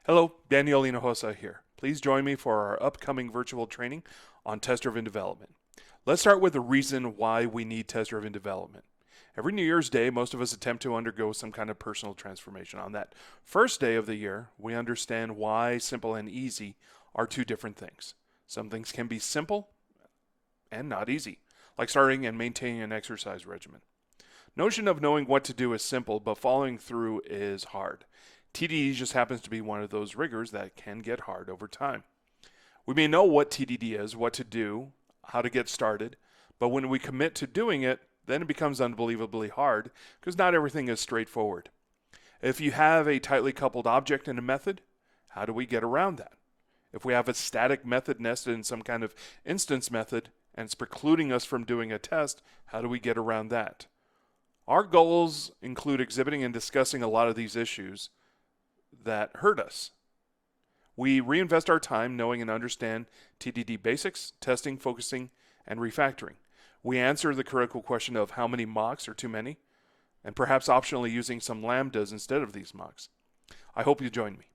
Hello, Daniel Hinojosa here. Please join me for our upcoming virtual training on test-driven development. Let's start with the reason why we need test-driven development. Every New Year's Day, most of us attempt to undergo some kind of personal transformation. On that first day of the year, we understand why simple and easy are two different things. Some things can be simple and not easy, like starting and maintaining an exercise regimen. Notion of knowing what to do is simple, but following through is hard. TDD just happens to be one of those rigors that can get hard over time. We may know what TDD is, what to do, how to get started, but when we commit to doing it, then it becomes unbelievably hard because not everything is straightforward. If you have a tightly coupled object and a method, how do we get around that? If we have a static method nested in some kind of instance method and it's precluding us from doing a test, how do we get around that? Our goals include exhibiting and discussing a lot of these issues that hurt us. We reinvest our time knowing and understand TDD basics, testing, focusing, and refactoring. We answer the critical question of how many mocks are too many, and perhaps optionally using some lambdas instead of these mocks. I hope you join me.